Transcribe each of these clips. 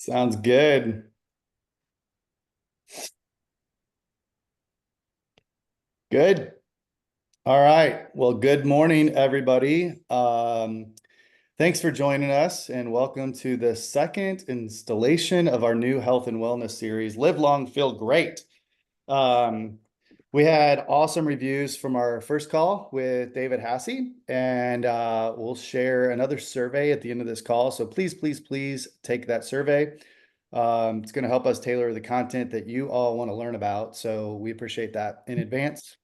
Sounds good. Good. All right. Well, good morning, everybody. Thanks for joining us and welcome to the second installation of our new health and wellness series, Live Long, Feel Great. Um, we had awesome reviews from our first call with David Hassey, and we'll share another survey at the end of this call. So please take that survey. It's going to help us tailor the content that you all want to learn about. So we appreciate that in advance.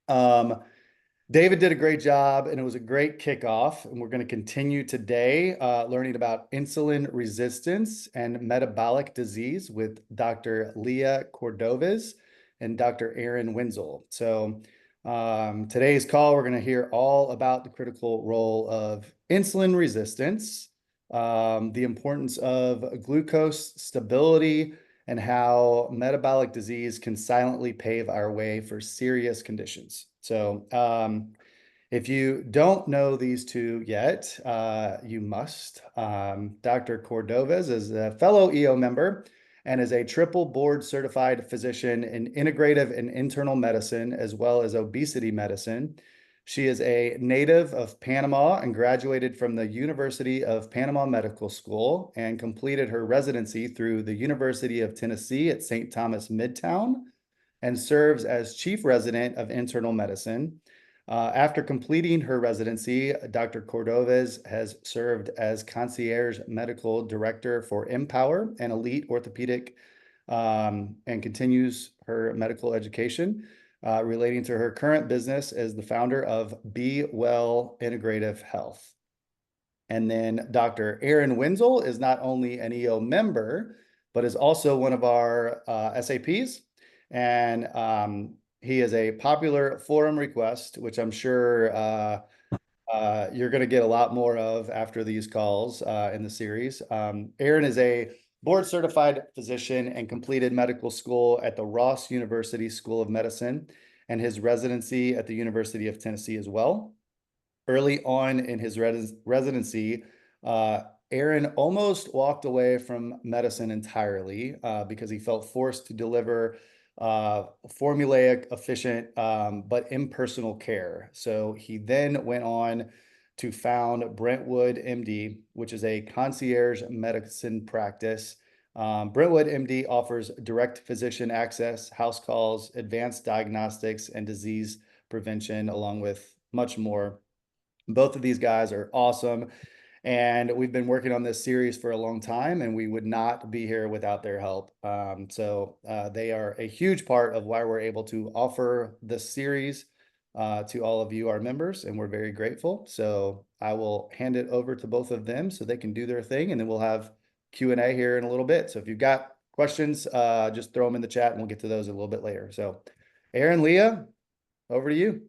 Um, David did a great job and it was a great kickoff. And we're going to continue today learning about insulin resistance and metabolic disease with Dr. Leah Cordovez and Dr. Aaron Wenzel. So today's call, we're going to hear all about the critical role of insulin resistance, the importance of glucose stability, and how metabolic disease can silently pave our way for serious conditions. So if you don't know these two yet, you must. Dr. Cordovez is a fellow EO member and is a triple board certified physician in integrative and internal medicine, as well as obesity medicine. She is a native of Panama and graduated from the University of Panama Medical School and completed her residency through the University of Tennessee at St. Thomas Midtown and serves as chief resident of internal medicine. After completing her residency, Dr. Cordovez has served as concierge medical director for Empower and Elite Orthopedic and continues her medical education relating to her current business as the founder of Be Well Integrative Health. And then Dr. Aaron Wenzel is not only an EO member, but is also one of our SAPs. And he is a popular forum request, which I'm sure you're going to get a lot more of after these calls in the series. Aaron is a board certified physician and completed medical school at the Ross University School of Medicine and his residency at the University of Tennessee as well. Early on in his residency, Aaron almost walked away from medicine entirely because he felt forced to deliver formulaic, efficient, but impersonal care. So he then went on to found Brentwood MD, which is a concierge medicine practice. Brentwood MD offers direct physician access, house calls, advanced diagnostics, and disease prevention, along with much more. Both of these guys are awesome. And we've been working on this series for a long time, and we would not be here without their help. So they are a huge part of why we're able to offer this series to all of you, our members, and we're very grateful. So I will hand it over to both of them so they can do their thing, and then we'll have Q&A here in a little bit. So if you've got questions, just throw them in the chat, and we'll get to those a little bit later. So Aaron, Leah, over to you.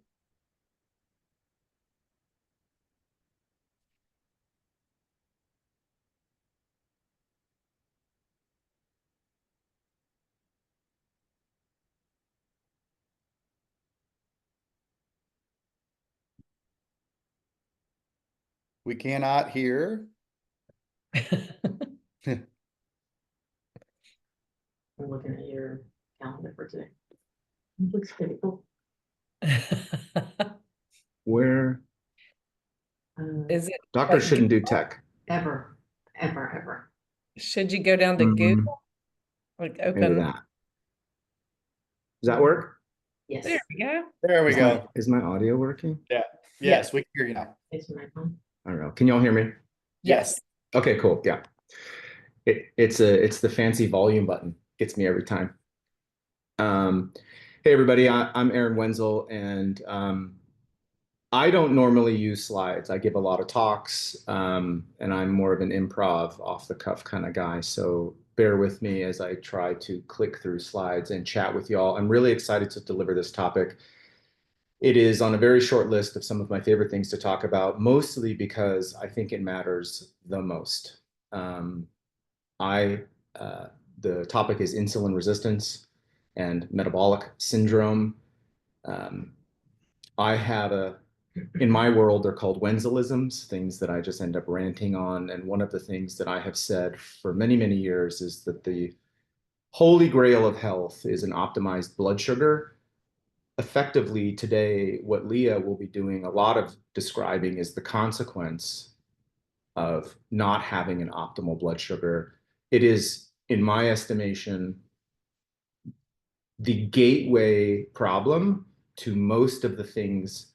We cannot hear. I'm looking at your calendar for today. It looks pretty cool. Where Is it doctors like shouldn't do tech. Ever. should you go down to Google? Like Maybe open. that. Does that work? Yes. There we go. There we go. Is my audio working? Yeah. Yes, we can hear you now. It's my phone. I don't know. Can y'all hear me? Yes. Okay, cool. Yeah. It's the fancy volume button. Gets me every time. Hey everybody, I'm Aaron Wenzel, and I don't normally use slides. I give a lot of talks, and I'm more of an improv, off the cuff kind of guy. So bear with me as I try to click through slides and chat with y'all. I'm really excited to deliver this topic. It is on a very short list of some of my favorite things to talk about, mostly because I think it matters the most. The topic is insulin resistance and metabolic syndrome. I had a In my world, they're called Wenzelisms, things that I just end up ranting on. And one of the things that I have said for many, many years is that the holy grail of health is an optimized blood sugar. Effectively, today, what Leah will be doing a lot of describing is the consequence of not having an optimal blood sugar. It is, in my estimation, the gateway problem to most of the things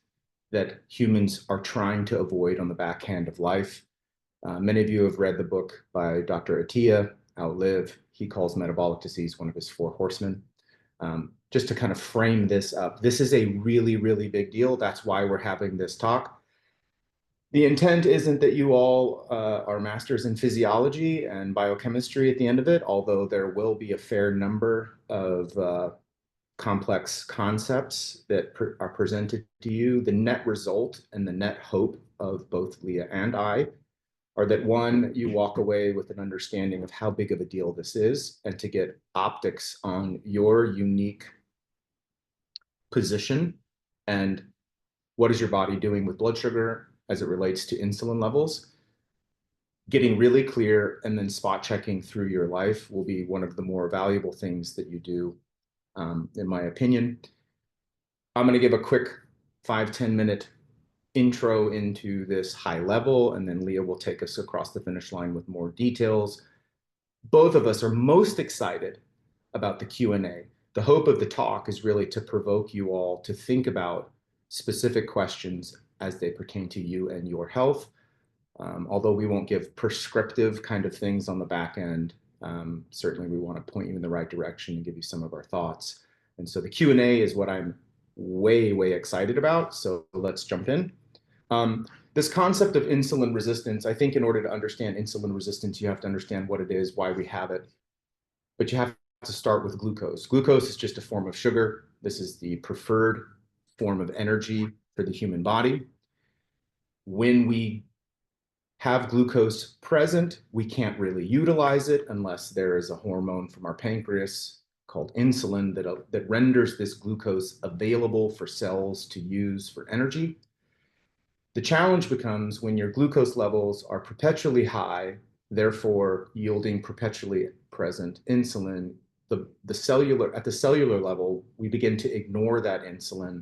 that humans are trying to avoid on the backhand of life. Many of you have read the book by Dr. Attia, Outlive. He calls metabolic disease one of his 4 horsemen. Just to kind of frame this up, this is a really, really big deal. That's why we're having this talk. The intent isn't that you all are masters in physiology and biochemistry at the end of it, although there will be a fair number of complex concepts that are presented to you. The net result and the net hope of both Leah and I are that, one, you walk away with an understanding of how big of a deal this is, and to get optics on your unique position and what is your body doing with blood sugar as it relates to insulin levels. Getting really clear and then spot checking through your life will be one of the more valuable things that you do, in my opinion. I'm going to give a quick 5-10 minute intro into this high level, and then Leah will take us across the finish line with more details. Both of us are most excited about the Q&A. The hope of the talk is really to provoke you all to think about specific questions as they pertain to you and your health. Although we won't give prescriptive kind of things on the back end, certainly we want to point you in the right direction and give you some of our thoughts. And so the Q&A is what I'm way, way excited about. So let's jump in. This concept of insulin resistance, I think in order to understand insulin resistance, you have to understand what it is, why we have it. But you have to start with glucose. Glucose is just a form of sugar. This is the preferred form of energy for the human body. When we have glucose present, we can't really utilize it unless there is a hormone from our pancreas called insulin that renders this glucose available for cells to use for energy. The challenge becomes when your glucose levels are perpetually high, therefore yielding perpetually present insulin. At the cellular level, we begin to ignore that insulin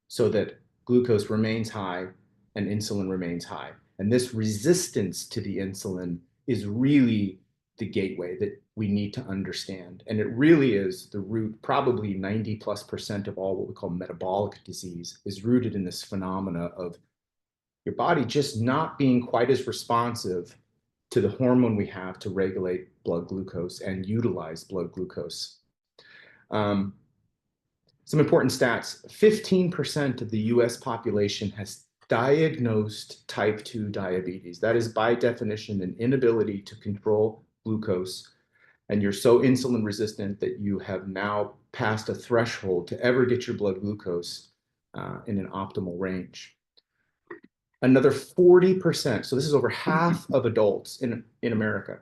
so that glucose remains high and insulin remains high. And this resistance to the insulin is really the gateway that we need to understand. And it really is the root. Probably 90+% of all what we call metabolic disease is rooted in this phenomena of your body just not being quite as responsive to the hormone we have to regulate blood glucose and utilize blood glucose. Some important stats: 15% of the US population has diagnosed type 2 diabetes. That is by definition an inability to control glucose, and you're so insulin resistant that you have now passed a threshold to ever get your blood glucose in an optimal range. Another 40%, so this is over half of adults in America,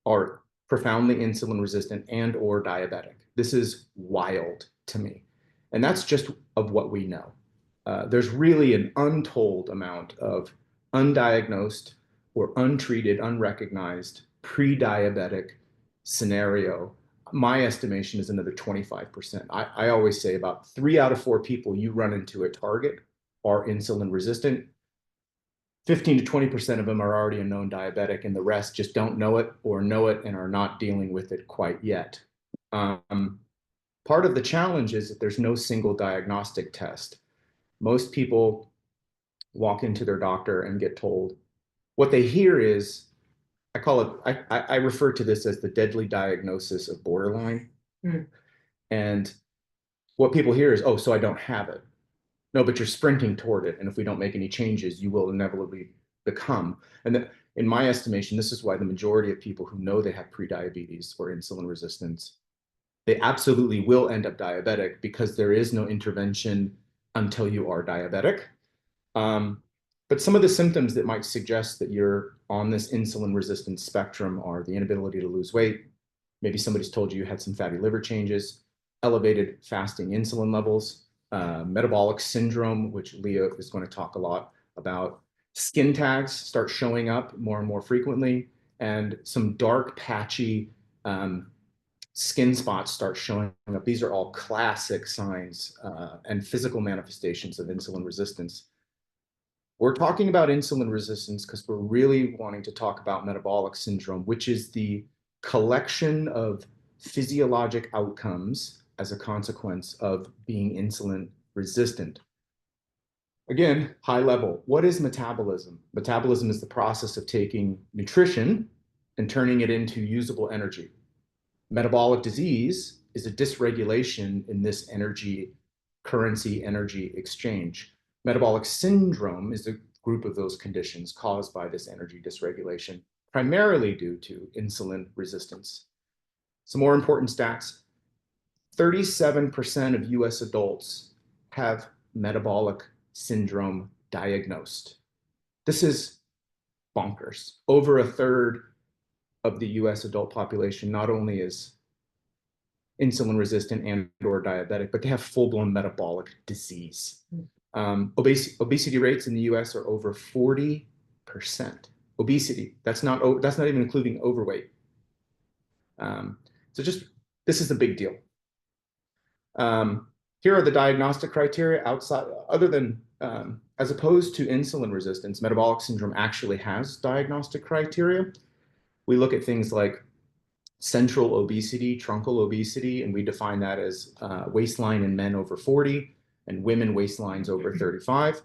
are profoundly insulin resistant and or diabetic. This is wild to me. And that's just of what we know. There's really an untold amount of undiagnosed or untreated, unrecognized pre-diabetic scenario. My estimation is another 25%. I always say about 3 out of 4 people you run into at Target are insulin resistant. 15 to 20% of them are already a known diabetic, and the rest just don't know it or know it and are not dealing with it quite yet. Part of the challenge is that there's no single diagnostic test. Most people walk into their doctor and get told, what they hear is, I refer to this as the deadly diagnosis of borderline. And what people hear is, oh, so I don't have it. No, but you're sprinting toward it. And if we don't make any changes, you will inevitably become. And in my estimation, this is why the majority of people who know they have prediabetes or insulin resistance, they absolutely will end up diabetic, because there is no intervention until you are diabetic. But some of the symptoms that might suggest that you're on this insulin resistance spectrum are the inability to lose weight. Maybe somebody's told you you had some fatty liver changes, elevated fasting insulin levels, metabolic syndrome, which Leah is going to talk a lot about. Skin tags start showing up more and more frequently, and some dark patchy skin spots start showing up. These are all classic signs and physical manifestations of insulin resistance. We're talking about insulin resistance because we're really wanting to talk about metabolic syndrome, which is the collection of physiologic outcomes as a consequence of being insulin resistant. Again, high level, what is metabolism? Metabolism is the process of taking nutrition and turning it into usable energy. Metabolic disease is a dysregulation in this currency energy exchange. Metabolic syndrome is a group of those conditions caused by this energy dysregulation, primarily due to insulin resistance. Some more important stats: 37% of US adults have metabolic syndrome diagnosed. This is bonkers. Over a third of the US adult population not only is insulin resistant and or diabetic, but they have full-blown metabolic disease. Obesity rates in the US are over 40%. Obesity, that's not even including overweight. So this is a big deal. Here are the diagnostic criteria as opposed to insulin resistance, metabolic syndrome actually has diagnostic criteria. We look at things like central obesity, truncal obesity, and we define that as waistline in men over 40 and women waistlines over 35.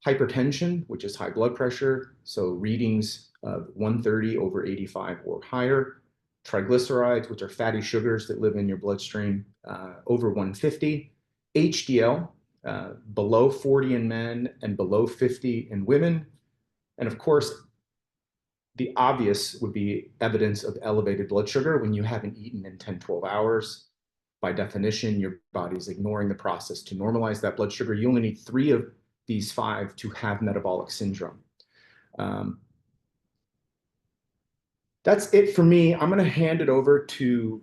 Hypertension, which is high blood pressure, so readings of 130 over 85 or higher. Triglycerides, which are fatty sugars that live in your bloodstream, over 150. HDL, below 40 in men and below 50 in women. And of course, the obvious would be evidence of elevated blood sugar when you haven't eaten in 10, 12 hours. By definition, your body's ignoring the process to normalize that blood sugar. You only need 3 of these 5 to have metabolic syndrome. That's it for me. I'm going to hand it over to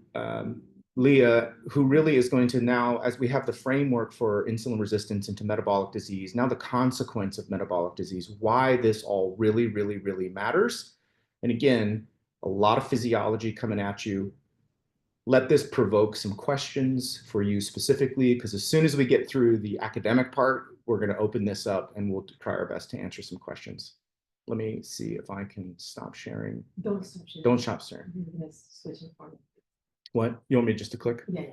Leah, who really is going to now, as we have the framework for insulin resistance into metabolic disease, now the consequence of metabolic disease, why this all really, really, really matters. And again, a lot of physiology coming at you. Let this provoke some questions for you specifically, because as soon as we get through the academic part, we're going to open this up and we'll try our best to answer some questions. Let me see if I can stop sharing. Don't stop sharing. Don't stop sharing. I'm gonna switch in for me. What? You want me just to click? Yeah.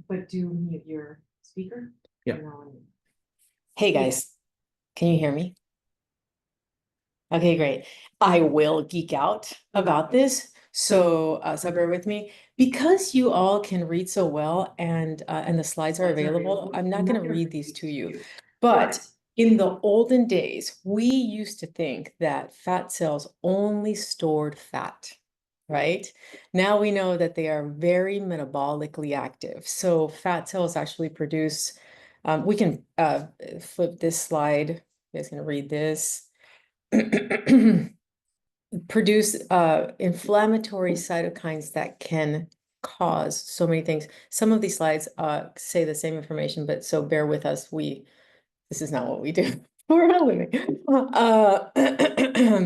But do mute your speaker. Yeah. Hey guys, can you hear me? Okay, great. I will geek out about this, so bear with me. Because you all can read so well and the slides are available, I'm not going to read these to you. But in the olden days, we used to think that fat cells only stored fat, right? Now we know that they are very metabolically active. So fat cells actually produce, we can flip this slide. You guys can read this. Produce inflammatory cytokines that can cause so many things. Some of these slides say the same information, but so bear with us. This is not what we do for a living.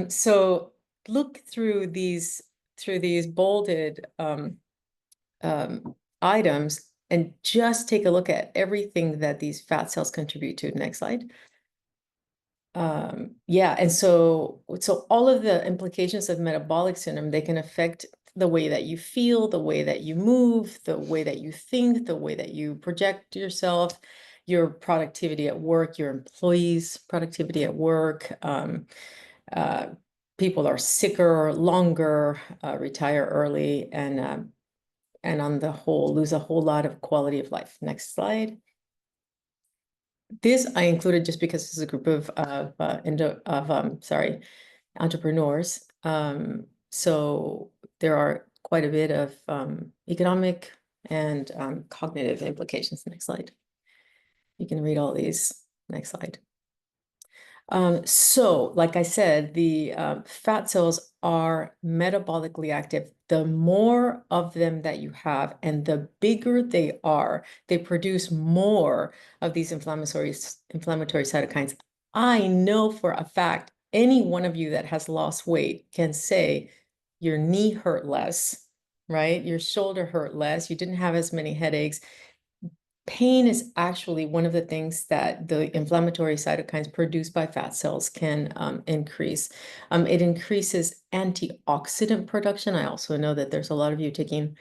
So look through these bolded items and just take a look at everything that these fat cells contribute to. Next slide. Yeah, and so all of the implications of metabolic syndrome, they can affect the way that you feel, the way that you move, the way that you think, the way that you project yourself, your productivity at work, your employees' productivity at work. People are sicker longer, retire early, and on the whole, lose a whole lot of quality of life. Next slide. This I included just because this is a group of entrepreneurs. So there are quite a bit of economic and cognitive implications. Next slide. You can read all these. Next slide. So, like I said, the fat cells are metabolically active. The more of them that you have and the bigger they are, they produce more of these inflammatory cytokines. I know for a fact, any one of you that has lost weight can say your knee hurt less, right? Your shoulder hurt less. You didn't have as many headaches. Pain is actually one of the things that the inflammatory cytokines produced by fat cells can increase. It increases antioxidant production. I also know that there's a lot of you taking,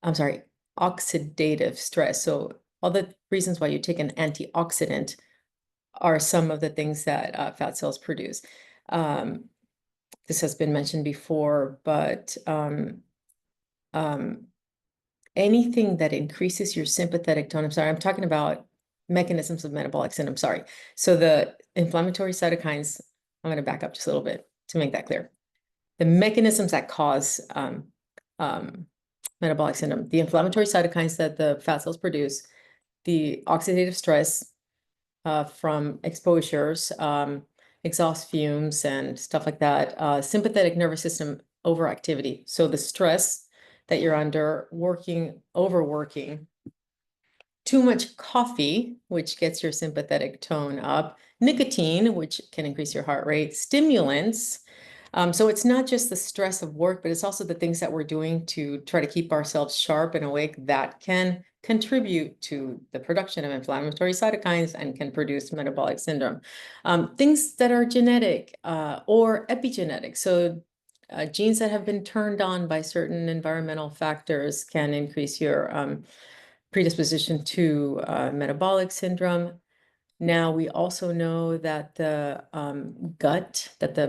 I'm sorry, oxidative stress. So all the reasons why you take an antioxidant are some of the things that fat cells produce. This has been mentioned before, but anything that increases your sympathetic tone, I'm sorry, I'm talking about mechanisms of metabolic syndrome, sorry. So the inflammatory cytokines, I'm going to back up just a little bit to make that clear. The mechanisms that cause metabolic syndrome, the inflammatory cytokines that the fat cells produce, the oxidative stress from exposures, exhaust fumes and stuff like that, sympathetic nervous system overactivity. So the stress that you're under, overworking, too much coffee, which gets your sympathetic tone up, nicotine, which can increase your heart rate, stimulants. So it's not just the stress of work, but it's also the things that we're doing to try to keep ourselves sharp and awake that can contribute to the production of inflammatory cytokines and can produce metabolic syndrome. Things that are genetic or epigenetic. So genes that have been turned on by certain environmental factors can increase your predisposition to metabolic syndrome. Now, we also know that the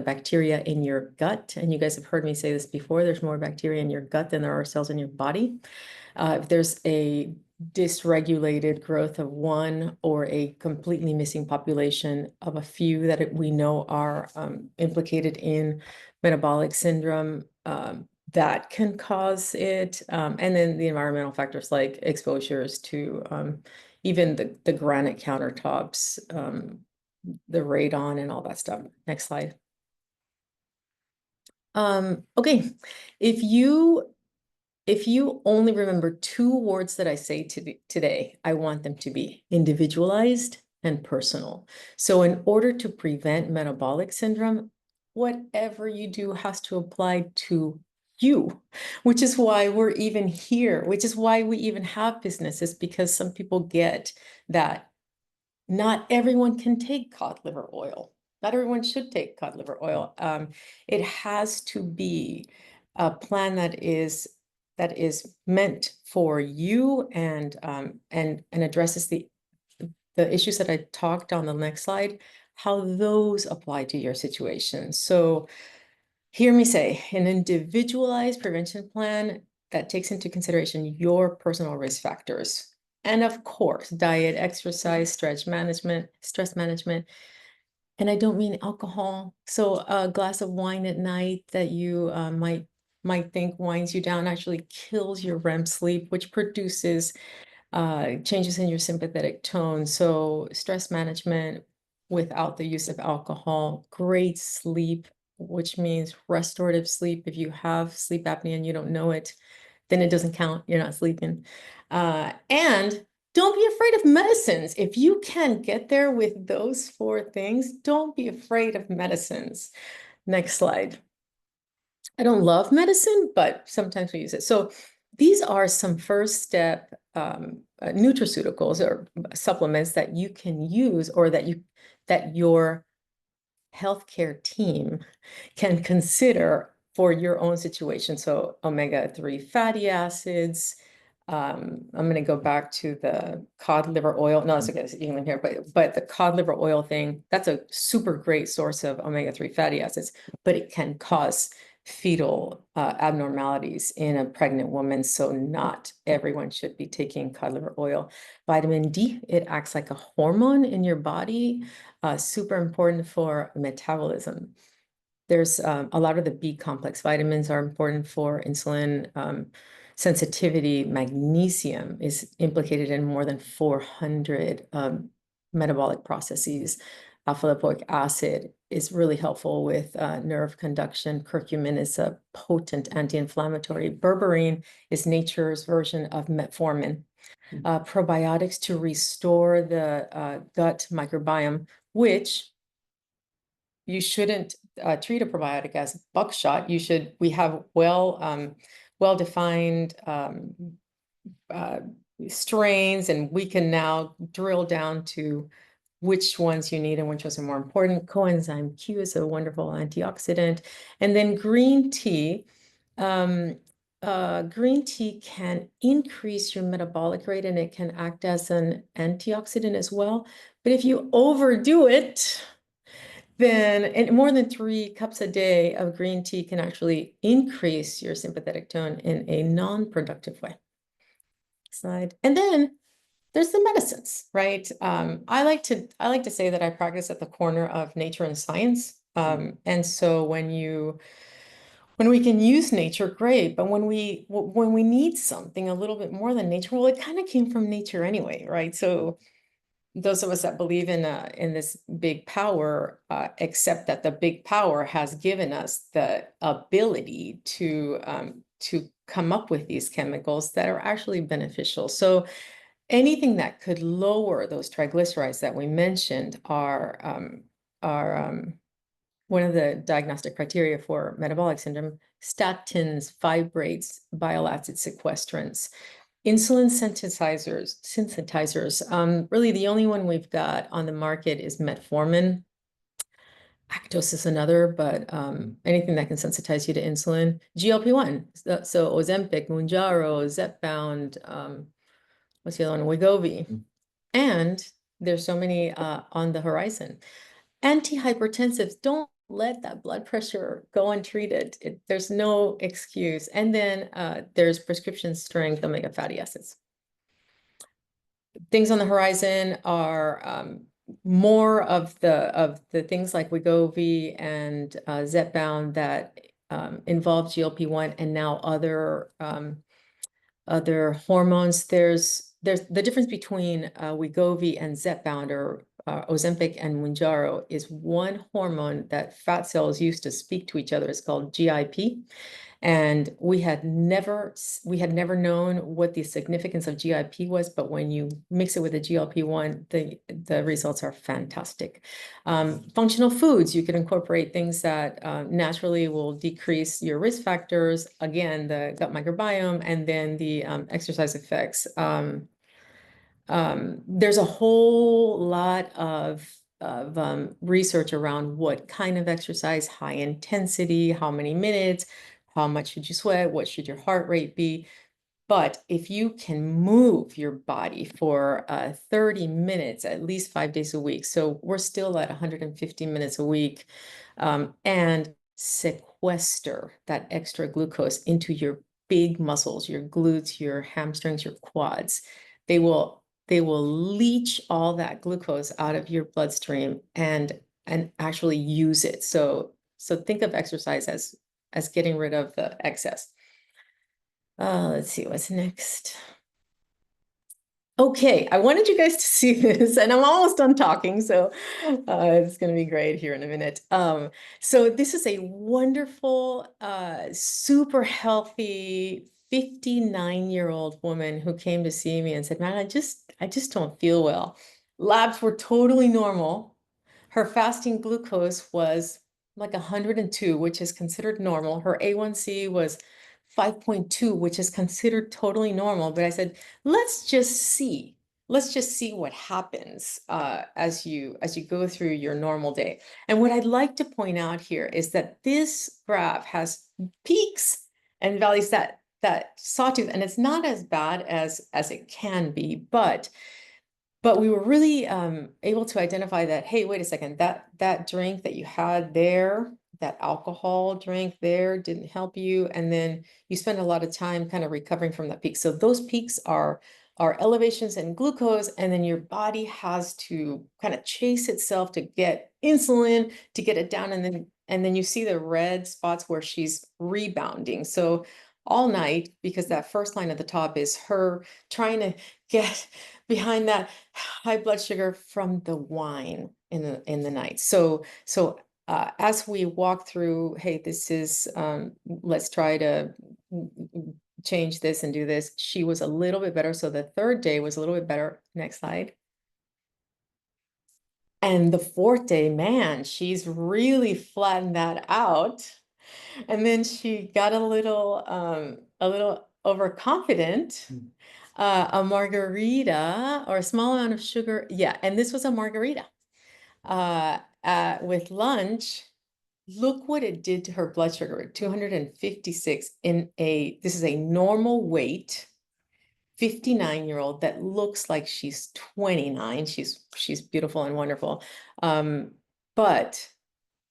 bacteria in your gut, and you guys have heard me say this before, there's more bacteria in your gut than there are cells in your body. If there's a dysregulated growth of one or a completely missing population of a few that we know are implicated in metabolic syndrome, that can cause it. And then the environmental factors like exposures to even the granite countertops, the radon and all that stuff. Next slide. Okay, if you only remember two words that I say today, I want them to be individualized and personal. So in order to prevent metabolic syndrome, whatever you do has to apply to you, which is why we're even here, which is why we even have businesses, because some people get that not everyone can take cod liver oil. Not everyone should take cod liver oil. It has to be a plan that is meant for you and addresses the issues that I talked on the next slide, how those apply to your situation. So hear me say, an individualized prevention plan that takes into consideration your personal risk factors. And of course, diet, exercise, stress management. And I don't mean alcohol. So a glass of wine at night that you might think winds you down actually kills your REM sleep, which produces changes in your sympathetic tone. So stress management without the use of alcohol, great sleep, which means restorative sleep. If you have sleep apnea and you don't know it, then it doesn't count. You're not sleeping. And don't be afraid of medicines. If you can get there with those four things, don't be afraid of medicines. Next slide. I don't love medicine, but sometimes we use it. So these are some first step nutraceuticals or supplements that you can use, or that your healthcare team can consider for your own situation. So omega-3 fatty acids. I'm going to go back to the cod liver oil. No, it's okay, it's even here, but the cod liver oil thing, that's a super great source of omega-3 fatty acids, but it can cause fetal abnormalities in a pregnant woman. So not everyone should be taking cod liver oil. Vitamin D, it acts like a hormone in your body, super important for metabolism. There's a lot of the B complex vitamins are important for insulin sensitivity. Magnesium is implicated in more than 400 metabolic processes. alpha-lipoic acid is really helpful with nerve conduction. Curcumin is a potent anti-inflammatory. Berberine is nature's version of metformin. Probiotics to restore the gut microbiome, which you shouldn't treat a probiotic as buckshot. We have well-defined strains, and we can now drill down to which ones you need and which ones are more important. Coenzyme Q is a wonderful antioxidant. And then green tea. Green tea can increase your metabolic rate, and it can act as an antioxidant as well. But if you overdo it, then more than 3 cups a day of green tea can actually increase your sympathetic tone in a non-productive way. Slide. And then there's the medicines, right? I like to say that I practice at the corner of nature and science. And so when we can use nature, great. But when we need something a little bit more than nature, well, it kind of came from nature anyway, right? So those of us that believe in this big power accept that the big power has given us the ability to come up with these chemicals that are actually beneficial. So anything that could lower those triglycerides that we mentioned are one of the diagnostic criteria for metabolic syndrome. Statins, fibrates, bile acid sequestrants, insulin synthesizers. Really the only one we've got on the market is metformin. Lactose is another, but anything that can sensitize you to insulin. GLP-1, so Ozempic, Mounjaro, Zepbound, what's the other one? Wegovy. And there's so many on the horizon. Antihypertensives, don't let that blood pressure go untreated. There's no excuse. And then there's prescription strength omega fatty acids. Things on the horizon are more of the things like Wegovy and Zepbound that involve GLP-1 and now other hormones. There's the difference between Wegovy and Zepbound or Ozempic and Mounjaro is one hormone that fat cells use to speak to each other. It's called GIP. And we had never known what the significance of GIP was, but when you mix it with a GLP-1, the results are fantastic. Functional foods, you can incorporate things that naturally will decrease your risk factors. Again, the gut microbiome, and then the exercise effects. There's a whole lot of research around what kind of exercise, high intensity, how many minutes, how much should you sweat, what should your heart rate be. But if you can move your body for 30 minutes, at least 5 days a week, so we're still at 150 minutes a week, and sequester that extra glucose into your big muscles, your glutes, your hamstrings, your quads, they will leach all that glucose out of your bloodstream and actually use it. So think of exercise as getting rid of the excess. Let's see what's next. Okay, I wanted you guys to see this, and I'm almost done talking, so it's going to be great here in a minute. So this is a wonderful, super healthy 59-year-old woman who came to see me and said, "Man, I just don't feel well." Labs were totally normal. Her fasting glucose was like 102, which is considered normal. Her A1C was 5.2, which is considered totally normal. But I said, let's just see what happens as you go through your normal day. And what I'd like to point out here is that this graph has peaks and valleys, that sawtooth, and it's not as bad as it can be, but we were really able to identify that, hey, wait a second, that drink that you had there, that alcohol drink there didn't help you. And then you spend a lot of time kind of recovering from that peak. So those peaks are elevations in glucose, and then your body has to kind of chase itself to get insulin to get it down. And then you see the red spots where she's rebounding. So all night, because that first line at the top is her trying to get behind that high blood sugar from the wine. in the night. So as we walk through, hey, this is let's try to change this and do this, she was a little bit better. So the third day was a little bit better. Next slide. And the fourth day, man, she's really flattened that out. And then she got a little overconfident. A margarita or a small amount of sugar. Yeah, and this was a margarita. With lunch, look what it did to her blood sugar, 256 this is a normal weight 59-year-old that looks like she's 29. She's beautiful and wonderful. But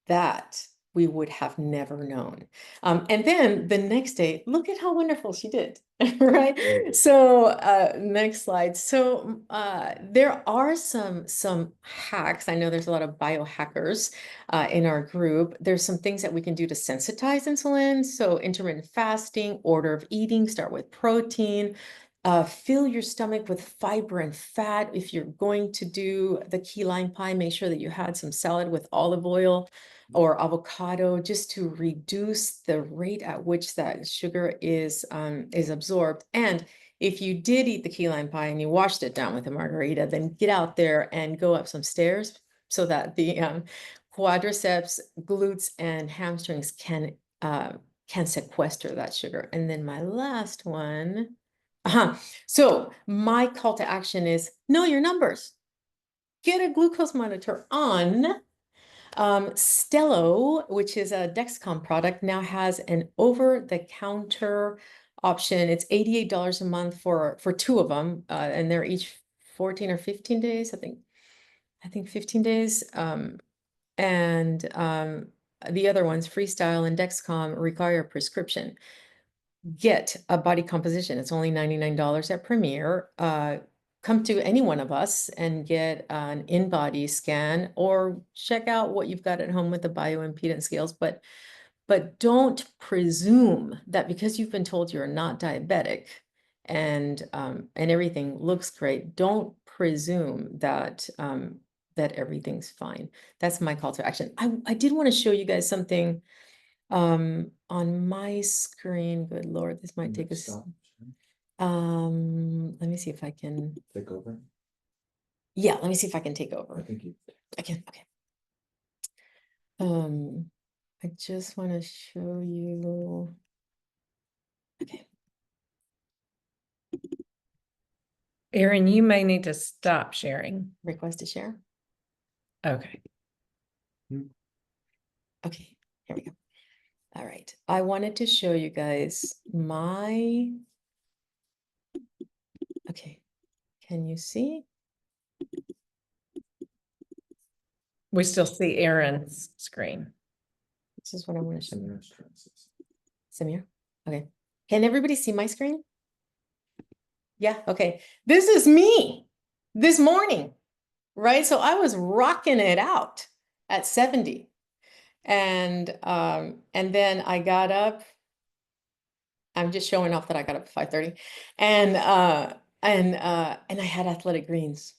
that we would have never known. And then the next day, look at how wonderful she did, right? So next slide. So there are some hacks. I know there's a lot of biohackers in our group. There's some things that we can do to sensitize insulin. So intermittent fasting, order of eating, start with protein. Fill your stomach with fiber and fat. If you're going to do the key lime pie, make sure that you had some salad with olive oil or avocado, just to reduce the rate at which that sugar is absorbed. And if you did eat the key lime pie and you washed it down with a margarita, then get out there and go up some stairs so that the quadriceps, glutes, and hamstrings can sequester that sugar. And then my last one. So my call to action is know your numbers. Get a glucose monitor on. Stello, which is a Dexcom product, now has an over-the-counter option. It's $88 a month for two of them, and they're each 14 or 15 days. I think 15 days. And the other ones, Freestyle and Dexcom, require a prescription. Get a body composition. It's only $99 at Premier. Come to any one of us and get an in-body scan or check out what you've got at home with the bioimpedance scales. But don't presume that because you've been told you're not diabetic and everything looks great, don't presume that that everything's fine. That's my call to action. I did want to show you guys something on my screen. Good Lord, this might take us. Let me see if I can take over. Yeah, let me see if I can take over. I think you. I can. Okay. I just want to show you. Okay. Erin, you may need to stop sharing. Request to share. Okay. Okay, here we go. All right. I wanted to show you guys my. Okay. Can you see? We still see Erin's screen. This is what I want to show you. Samir? Okay. Can everybody see my screen? Yeah, okay. This is me this morning, right? So I was rocking it out at 70. And then I got up. I'm just showing off that I got up at 5:30. And I had athletic greens.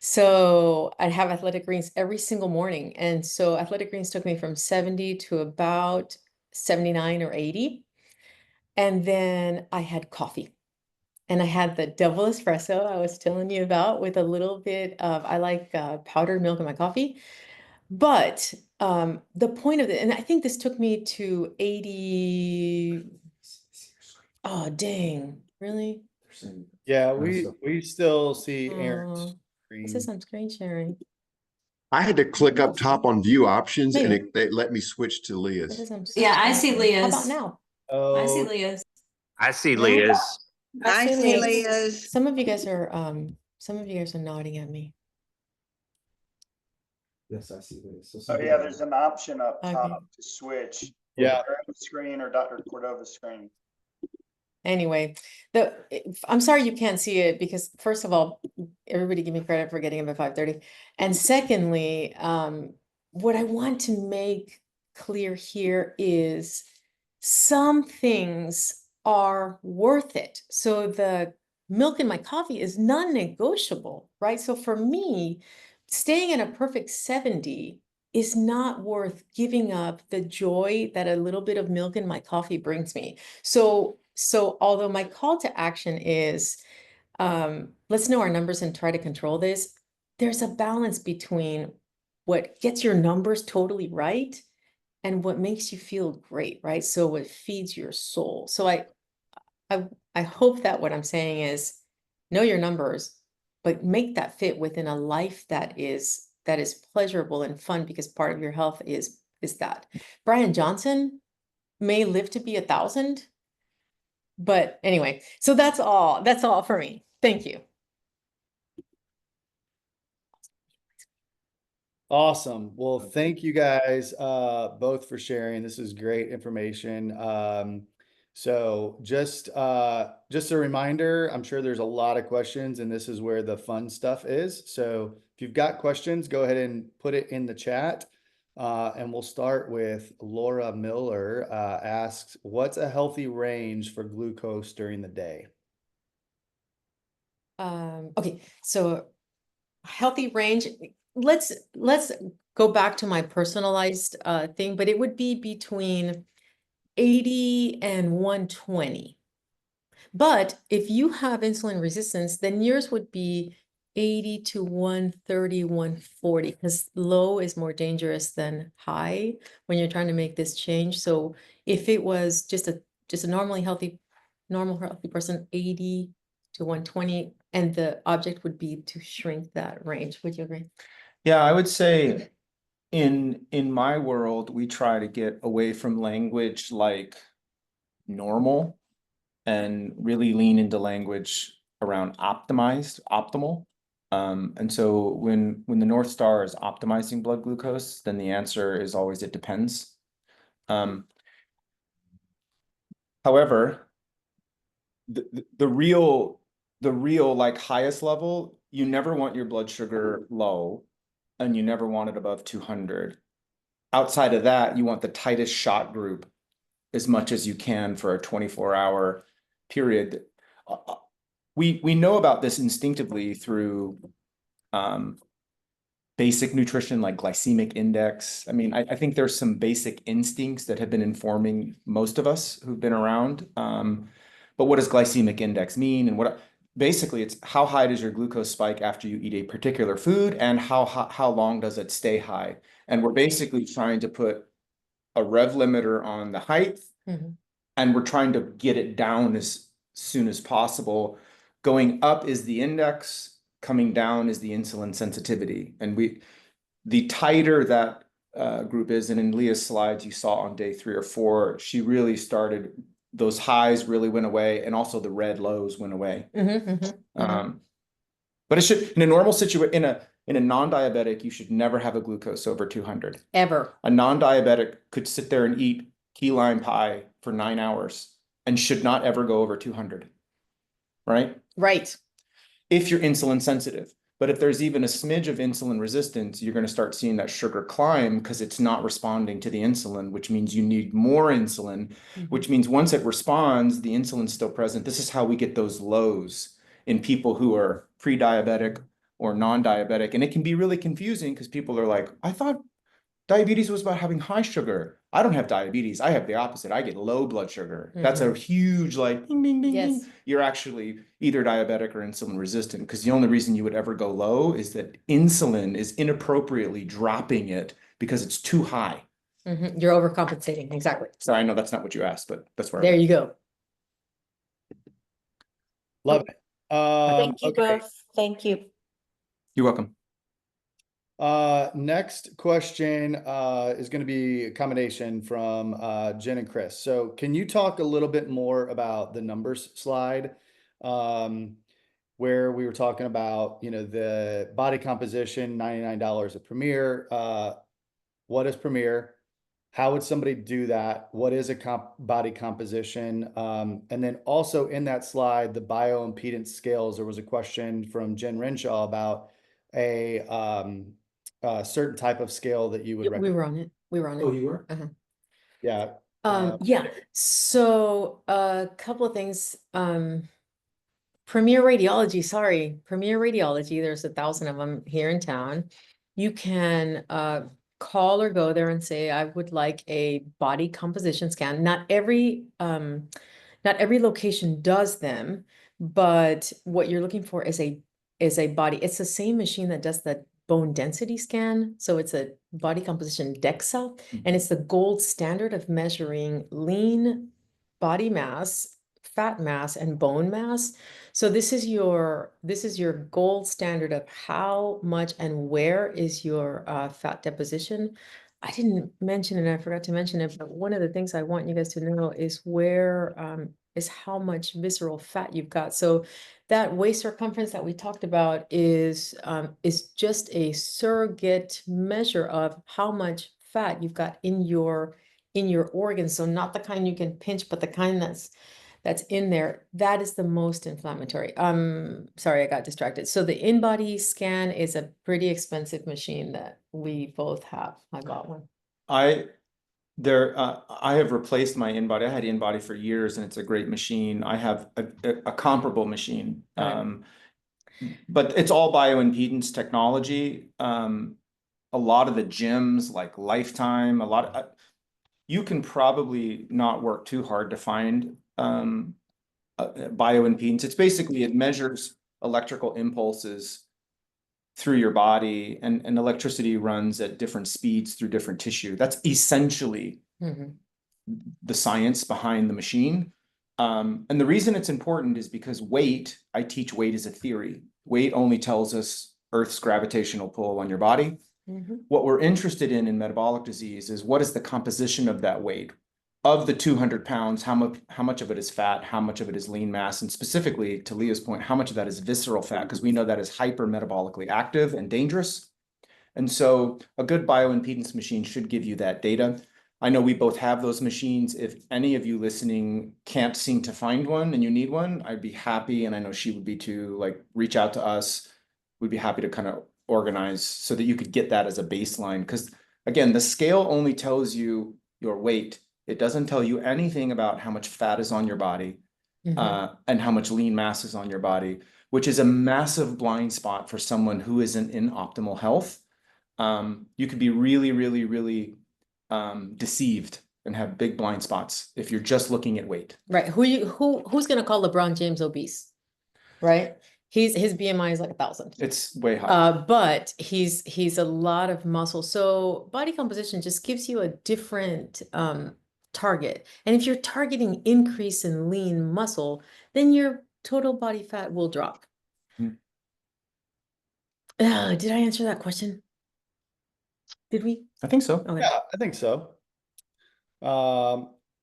So I'd have athletic greens every single morning. And so athletic greens took me from 70 to about 79 or 80. And then I had coffee. And I had the double espresso I was telling you about with a little bit of, I like powdered milk in my coffee. But the point of it, and I think this took me to 80. Oh, dang. Really? Yeah, we still see Aaron's It says screen. I'm screen sharing. I had to click up top on view options and Maybe. it let me switch to It Leah's. says I'm Yeah, I screen see sharing. How about Leah's. now? I see Oh, Leah's. I see No? Leah's. I see Leah's. Some of you guys are nodding at me. Yes, I see this. Oh yeah, there's an option up Okay. top to switch. yeah. Aaron's screen or Dr. Cordova's screen. Anyway, I'm sorry you can't see it because first of all, everybody give me credit for getting up at 5:30. And secondly, what I want to make clear here is some things are worth it. So the milk in my coffee is non-negotiable, right? So for me, staying in a perfect 70 is not worth giving up the joy that a little bit of milk in my coffee brings me. So although my call to action is, let's know our numbers and try to control this, there's a balance between what gets your numbers totally right and what makes you feel great, right? So what feeds your soul. So I hope that what I'm saying is know your numbers, but make that fit within a life that is pleasurable and fun, because part of your health is that. Brian Johnson may live to be 1,000, but anyway, so that's all for me. Thank you. Awesome. Well, thank you guys both for sharing. This is great information. So just a reminder, I'm sure there's a lot of questions and this is where the fun stuff is. So if you've got questions, go ahead and put it in the chat. And we'll start with Laura Miller asks, what's a healthy range for glucose during the day? Okay, so healthy range, let's go back to my personalized thing, but it would be between 80 and 120. But if you have insulin resistance, then yours would be 80 to 130, 140, because low is more dangerous than high when you're trying to make this change. So if it was just a normal healthy person, 80 to 120, and the object would be to shrink that range. Would you agree? Yeah, I would say in my world, we try to get away from language like normal and really lean into language around optimal. And so when the North Star is optimizing blood glucose, then the answer is always it depends. However, the real like highest level, you never want your blood sugar low and you never want it above 200. Outside of that, you want the tightest shot group as much as you can for a 24-hour period. We know about this instinctively through basic nutrition like glycemic index. I mean, I think there's some basic instincts that have been informing most of us who've been around. But what does glycemic index mean? And basically it's how high does your glucose spike after you eat a particular food, and how long does it stay high? And we're basically trying to put a rev limiter on the height, and we're trying to get it down as soon as possible. Going up is the index, coming down is the insulin sensitivity. And the tighter that group is, and in Leah's slides you saw on day 3 or 4, she really started, those highs really went away, and also the red lows went away. But it should, in a normal situation, in a non-diabetic, you should never have a glucose over 200. Ever. A non-diabetic could sit there and eat key lime pie for 9 hours and should not ever go over 200, right? Right. If you're insulin sensitive. But if there's even a smidge of insulin resistance, you're going to start seeing that sugar climb because it's not responding to the insulin, which means you need more insulin, which means once it responds, the insulin's still present. This is how we get those lows in people who are pre-diabetic or non-diabetic. And it can be really confusing because people are like, I thought diabetes was about having high sugar. I don't have diabetes. I have the opposite. I get low blood sugar. That's a huge like ding, ding, ding, ding. You're actually either diabetic or insulin resistant, because the only reason you would ever go low is that insulin is inappropriately dropping it because it's too high. You're overcompensating. Exactly. So I know that's not what you asked, but that's where there you go. Love it. Thank you both. Thank you. You're welcome. Next question is going to be a combination from Jen and Chris. So can you talk a little bit more about the numbers slide, where we were talking about, you know, the body composition, $99 at Premier. What is Premier? How would somebody do that? What is a body composition? And then also in that slide, the bioimpedance scales, there was a question from Jen Renshaw about a certain type of scale that you would recommend. We were on it. We were on it. Oh, you were? Yeah. Yeah. So a couple of things. Premier Radiology, sorry, Premier Radiology, there's 1,000 of them here in town. You can call or go there and say, I would like a body composition scan. Not every location does them, but what you're looking for is a body. It's the same machine that does the bone density scan. So it's a body composition DEXA, and it's the gold standard of measuring lean body mass, fat mass, and bone mass. So this is your gold standard of how much and where is your fat deposition. I didn't mention it, I forgot to mention it, but one of the things I want you guys to know is where is how much visceral fat you've got. So that waist circumference that we talked about is just a surrogate measure of how much fat you've got in your organs. So not the kind you can pinch, but the kind that's in there. That is the most inflammatory. Sorry, I got distracted. So the in-body scan is a pretty expensive machine that we both have. I bought one. I have replaced my InBody. I had InBody for years, and it's a great machine. I have a comparable machine, Right. but it's all bioimpedance technology. A lot of the gyms, like Lifetime, you can probably not work too hard to find bioimpedance. It's basically, it measures electrical impulses through your body, and electricity runs at different speeds through different tissue. That's essentially the science behind the machine. And the reason it's important is because weight, I teach weight as a theory. Weight only tells us Earth's gravitational pull on your body. What we're interested in metabolic disease is what is the composition of that weight. Of the 200 pounds, how much of it is fat, how much of it is lean mass, and specifically, to Leah's point, how much of that is visceral fat, because we know that is hyper-metabolically active and dangerous. And so a good bioimpedance machine should give you that data. I know we both have those machines. If any of you listening can't seem to find one and you need one, I'd be happy, and I know she would be too, like, reach out to us. We'd be happy to kind of organize so that you could get that as a baseline. Because again, the scale only tells you your weight. It doesn't tell you anything about how much fat is on your body and how much lean mass is on your body, which is a massive blind spot for someone who isn't in optimal health. You could be really, really, really deceived and have big blind spots if you're just looking at weight. Right. Who's gonna call LeBron James obese? Right. His BMI is like 1,000. It's way high. But he's a lot of muscle. So body composition just gives you a different target. And if you're targeting increase in lean muscle, then your total body fat will drop. Did I answer that question? Did we? I think so. Okay. Yeah, I think so.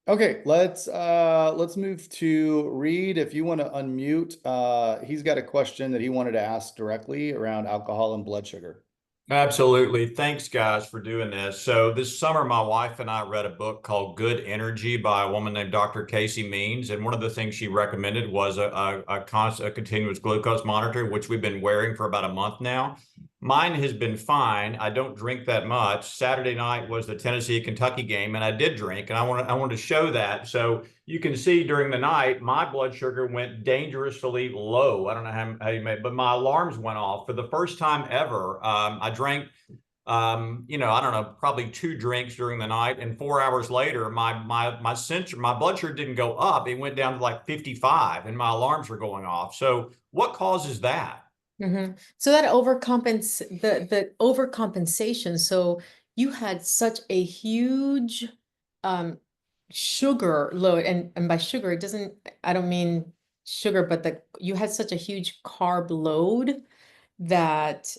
Okay, let's move to Reed. If you want to unmute, he's got a question that he wanted to ask directly around alcohol and blood sugar. Absolutely. Thanks, guys, for doing this. So this summer, my wife and I read a book called Good Energy by a woman named Dr. Casey Means. And one of the things she recommended was a continuous glucose monitor, which we've been wearing for about a month now. Mine has been fine. I don't drink that much. Saturday night was the Tennessee-Kentucky game, and I did drink, and I wanted to show that. So you can see during the night, my blood sugar went dangerously low. I don't know how you made, but my alarms went off for the first time ever. I drank, I don't know, probably 2 drinks during the night, and 4 hours later, my blood sugar didn't go up. It went down to like 55, and my alarms were going off. So what causes that? So that the overcompensation. So you had such a huge sugar load, and by sugar, I don't mean sugar, but you had such a huge carb load that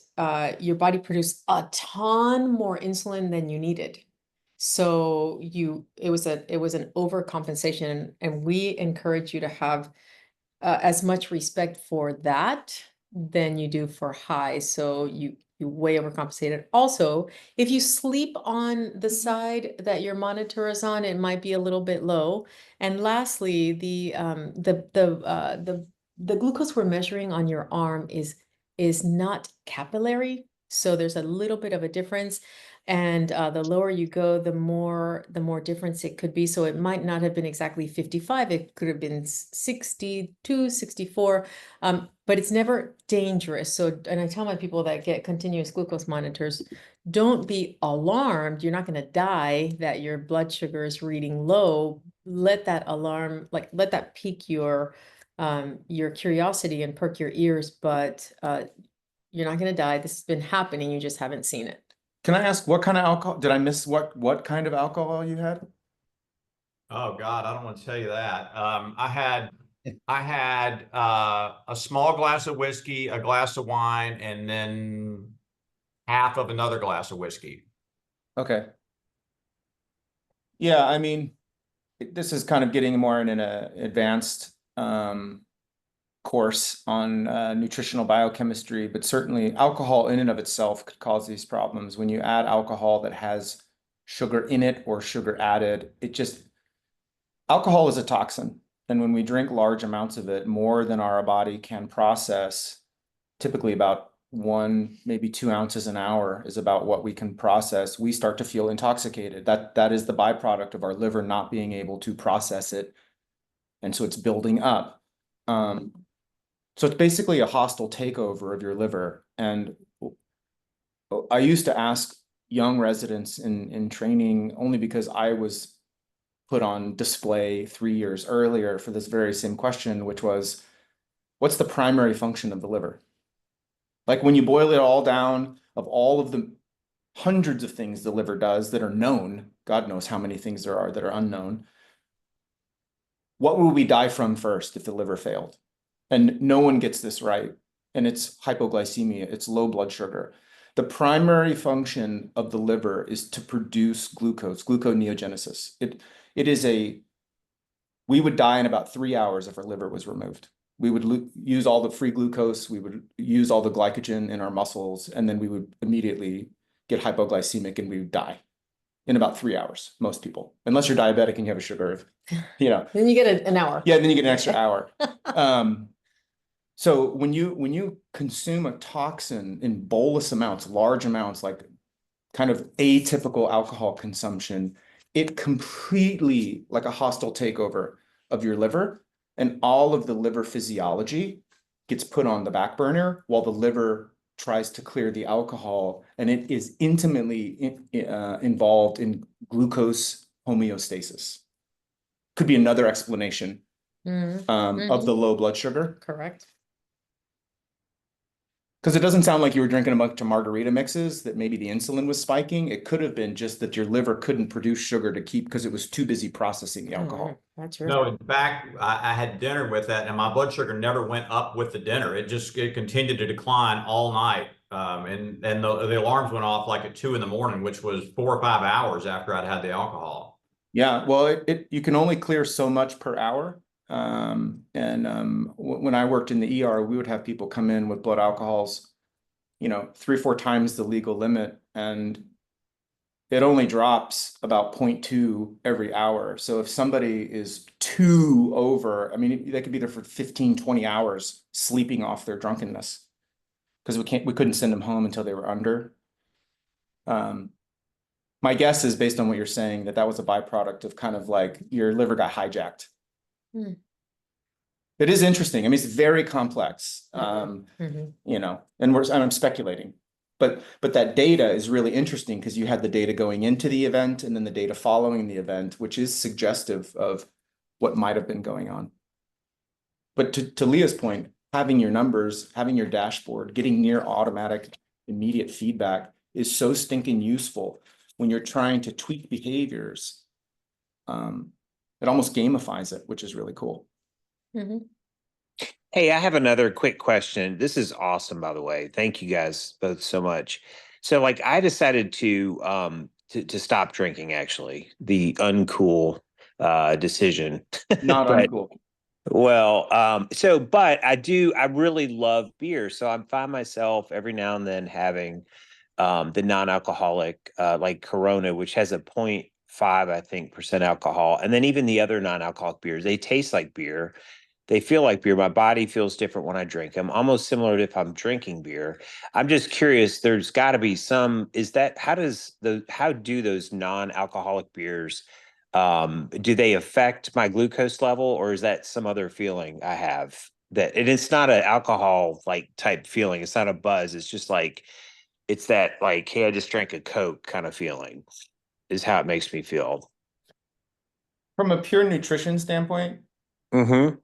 your body produced a ton more insulin than you needed. So it was an overcompensation, and we encourage you to have as much respect for that than you do for high. So you way overcompensated. Also, if you sleep on the side that your monitor is on, it might be a little bit low. And lastly, the glucose we're measuring on your arm is not capillary. So there's a little bit of a difference. And the lower you go, the more difference it could be. So it might not have been exactly 55. It could have been 62, 64. But it's never dangerous. So, and I tell my people that get continuous glucose monitors, don't be alarmed. You're not going to die that your blood sugar is reading low. Let that alarm, like let that pique your curiosity and perk your ears, but you're not going to die. This has been happening. You just haven't seen it. Can I ask what kind of alcohol? Did I miss what kind of alcohol you had? Oh God, I don't want to tell you that. I had a small glass of whiskey, a glass of wine, and then half of another glass of whiskey. Okay. Yeah, I mean, this is kind of getting more in an advanced course on nutritional biochemistry, but certainly alcohol in and of itself could cause these problems. When you add alcohol that has sugar in it or sugar added, alcohol is a toxin. And when we drink large amounts of it, more than our body can process, typically about 1, maybe 2 ounces an hour is about what we can process, we start to feel intoxicated. That is the byproduct of our liver not being able to process it. And so it's building up. So it's basically a hostile takeover of your liver. And I used to ask young residents in training only because I was put on display 3 years earlier for this very same question, which was, what's the primary function of the liver? Like when you boil it all down, of all of the hundreds of things the liver does that are known, God knows how many things there are that are unknown, what would we die from first if the liver failed? And no one gets this right. And it's hypoglycemia, it's low blood sugar. The primary function of the liver is to produce glucose, gluconeogenesis. We would die in about 3 hours if our liver was removed. We would use all the free glucose, we would use all the glycogen in our muscles, and then we would immediately get hypoglycemic and we would die in about 3 hours, most people. Unless you're diabetic and you have a sugar of, Then you get an hour. Yeah, then you get an extra hour. So when you consume a toxin in bolus amounts, large amounts, like kind of atypical alcohol consumption, it completely, like a hostile takeover of your liver, and all of the liver physiology gets put on the back burner while the liver tries to clear the alcohol, and it is intimately involved in glucose homeostasis. Could be another explanation of the low blood sugar. Correct. Because it doesn't sound like you were drinking a bunch of margarita mixes that maybe the insulin was spiking. It could have been just that your liver couldn't produce sugar to keep because it was too busy processing the alcohol. That's right. No, in fact, I had dinner with that, and my blood sugar never went up with the dinner. It continued to decline all night. And the alarms went off like at 2 in the morning, which was 4 or 5 hours after I'd had the alcohol. Yeah, well, you can only clear so much per hour. When I worked in the ER, we would have people come in with blood alcohols, 3 or 4 times the legal limit, and it only drops about 0.2 every hour. So if somebody is 2 over, I mean, they could be there for 15, 20 hours sleeping off their drunkenness because we couldn't send them home until they were under. My guess is, based on what you're saying, that was a byproduct of kind of like your liver got hijacked. It is interesting. I mean, it's very complex, and I'm speculating, but that data is really interesting because you had the data going into the event and then the data following the event, which is suggestive of what might have been going on. But to Leah's point, having your numbers, having your dashboard, getting near automatic, immediate feedback is so stinking useful when you're trying to tweak behaviors. It almost gamifies it, which is really cool. Hey, I have another quick question. This is awesome, by the way. Thank you guys both so much. So, like, I decided to stop drinking. Actually, the uncool decision. Not uncool. Well, but I really love beer. So I find myself every now and then having the non-alcoholic like Corona, which has a 0.5, I think, % alcohol. And then even the other non-alcoholic beers, they taste like beer. They feel like beer. My body feels different when I drink them, almost similar to if I'm drinking beer. I'm just curious, there's got to be some, how do those non-alcoholic beers, do they affect my glucose level, or is that some other feeling I have that, and it's not an alcohol like type feeling. It's not a buzz. It's just like, it's that like, hey, I just drank a Coke kind of feeling is how it makes me feel. From a pure nutrition standpoint, Mm-hmm.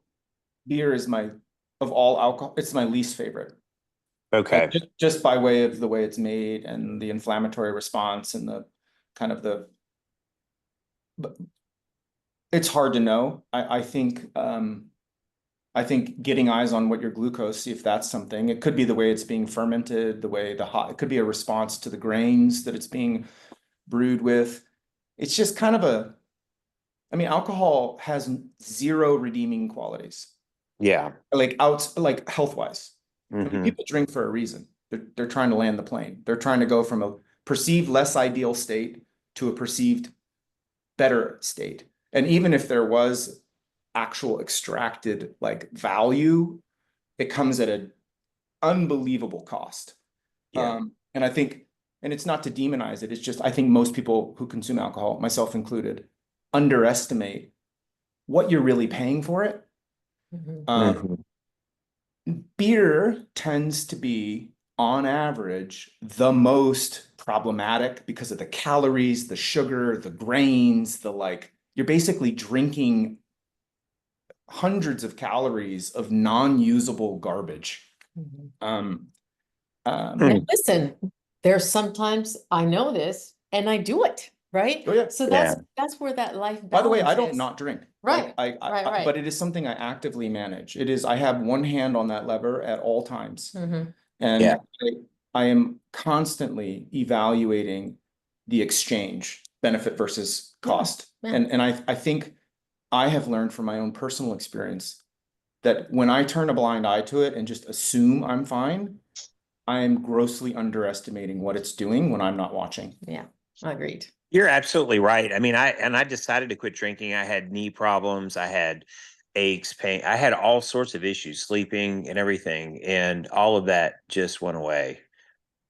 beer is of all alcohol, it's my least favorite. Okay. Like just by way of the way it's made and the inflammatory response and the kind of but it's hard to know. I think getting eyes on what your glucose, see if that's something. It could be the way it's being fermented, it could be a response to the grains that it's being brewed with. It's just kind of alcohol has zero redeeming qualities. Yeah. Like health-wise. People drink for a reason. They're trying to land the plane. They're trying to go from a perceived less ideal state to a perceived better state. And even if there was actual extracted like value, it comes at an unbelievable cost. Yeah. And I think, and it's not to demonize it, it's just I think most people who consume alcohol, myself included, underestimate what you're really paying for it. Beer tends to be, on average, the most problematic because of the calories, the sugar, the grains, you're basically drinking hundreds of calories of non-usable garbage. And listen, there's sometimes I know this and I do it, right? Oh, yeah. So that's where that life balance By the way, I don't is. not drink. Right. Right. Right. But it is something I actively manage. I have one hand on that lever at all times. And I am constantly evaluating the exchange, benefit versus cost. And I think I have learned from my own personal experience that when I turn a blind eye to it and just assume I'm fine, I am grossly underestimating what it's doing when I'm not watching. Yeah, agreed. You're absolutely right. I mean, I decided to quit drinking. I had knee problems. I had aches, pain. I had all sorts of issues, sleeping and everything. And all of that just went away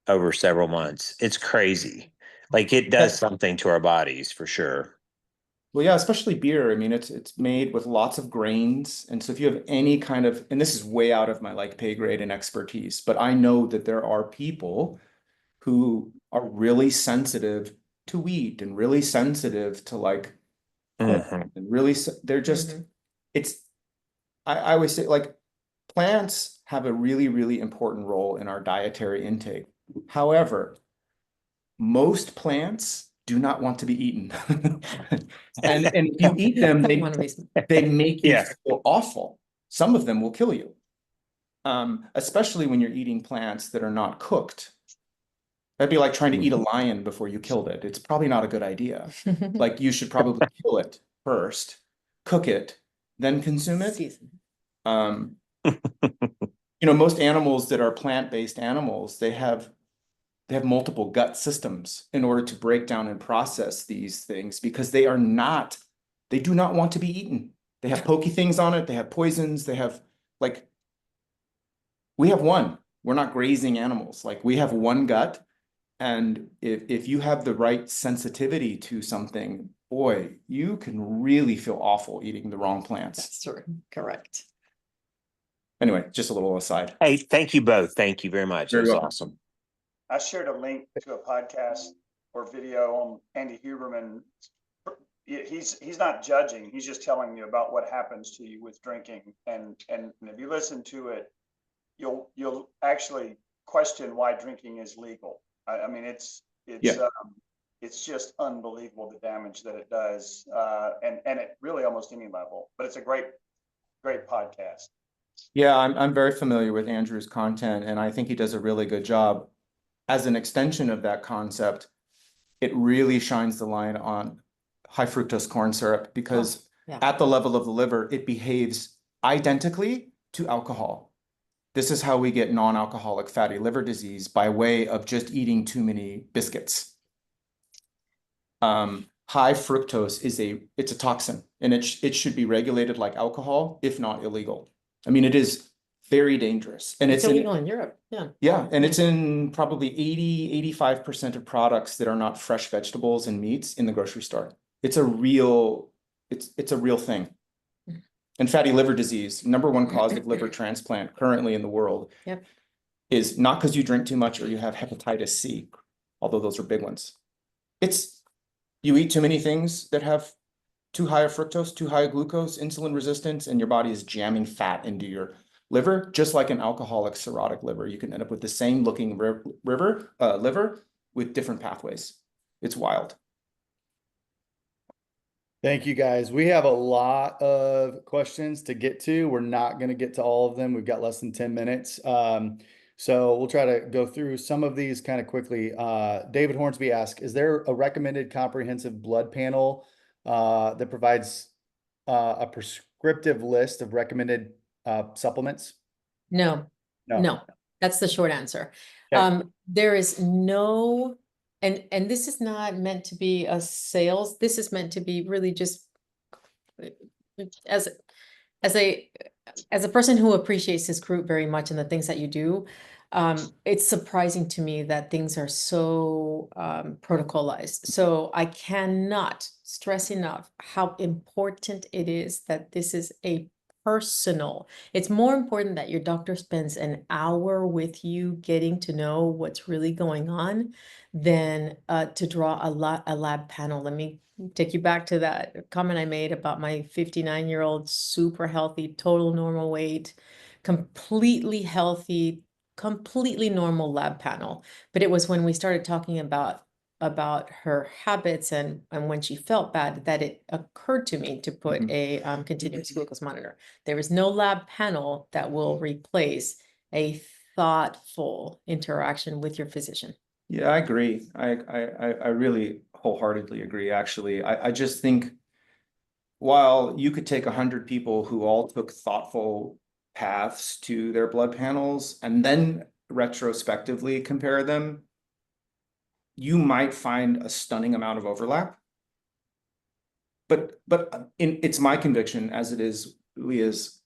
over several months. It's crazy. Like it does something to our bodies for sure. Well, yeah, especially beer. I mean, it's made with lots of grains. And so if you have any kind of, and this is way out of my like pay grade and expertise, but I know that there are people who are really sensitive to wheat and really sensitive to like, and really, they're just, I always say like plants have a really, really important role in our dietary intake. However, most plants do not want to be eaten. and if you eat them, they make you feel awful. Some of them will kill you. Especially when you're eating plants that are not cooked. That'd be like trying to eat a lion before you killed it. It's probably not a good idea. Like you should probably kill it first, cook it, then consume it. Most animals that are plant-based animals, they have multiple gut systems in order to break down and process these things because they do not want to be eaten. They have pokey things on it. They have poisons. They have we have one. We're not grazing animals. Like we have one gut. And if you have the right sensitivity to something, boy, you can really feel awful eating the wrong plants. That's true. Correct. Anyway, just a little aside. Hey, thank you both. Thank you very much. That was awesome. I shared a link to a podcast or video on Andy Huberman. He's not judging. He's just telling you about what happens to you with drinking. And if you listen to it, you'll actually question why drinking is legal. I mean, it's just unbelievable the damage that it does, and at really almost any level. But it's a great podcast. Yeah, I'm very familiar with Andrew's content, and I think he does a really good job. As an extension of that concept, it really shines the line on high fructose corn syrup because at the level of the liver, it behaves identically to alcohol. This is how we get non-alcoholic fatty liver disease by way of just eating too many biscuits. high fructose it's a toxin, and it should be regulated like alcohol, if not illegal. I mean, it is very dangerous, and It's illegal in Europe, yeah. yeah, and it's in probably 85% of products that are not fresh vegetables and meats in the grocery store. It's a real thing. And fatty liver disease, #1 cause of liver transplant currently in the world. Yep. Is not because you drink too much or you have hepatitis C, although those are big ones. It's you eat too many things that have too high of fructose, too high of glucose, insulin resistance, and your body is jamming fat into your liver, just like an alcoholic cirrhotic liver. You can end up with the same looking liver with different pathways. It's wild. Thank you, guys. We have a lot of questions to get to. We're not going to get to all of them. We've got less than 10 minutes. So we'll try to go through some of these kind of quickly. David Hornsby asked, is there a recommended comprehensive blood panel that provides a prescriptive list of recommended supplements? No, No. no, that's the short answer. Okay. There is no, and this is not meant to be a sales, this is meant to be really just as a person who appreciates this group very much and the things that you do. It's surprising to me that things are so protocolized. So I cannot stress enough how important it is that this is a personal. It's more important that your doctor spends an hour with you getting to know what's really going on than to draw a lab panel. Let me take you back to that comment I made about my 59-year-old, super healthy, total normal weight, completely healthy, completely normal lab panel. But it was when we started talking about her habits and when she felt bad that it occurred to me to put a continuous glucose monitor. There is no lab panel that will replace a thoughtful interaction with your physician. Yeah, I agree. I really wholeheartedly agree, actually. I just think while you could take 100 people who all took thoughtful paths to their blood panels and then retrospectively compare them, you might find a stunning amount of overlap. But it's my conviction, as it is Leah's,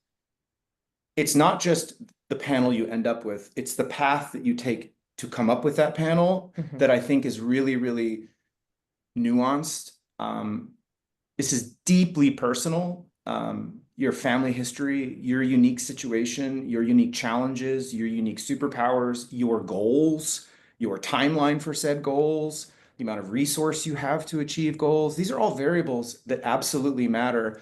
it's not just the panel you end up with, it's the path that you take to come up with that panel that I think is really, really nuanced. This is deeply personal. Your family history, your unique situation, your unique challenges, your unique superpowers, your goals, your timeline for said goals, the amount of resource you have to achieve goals. These are all variables that absolutely matter.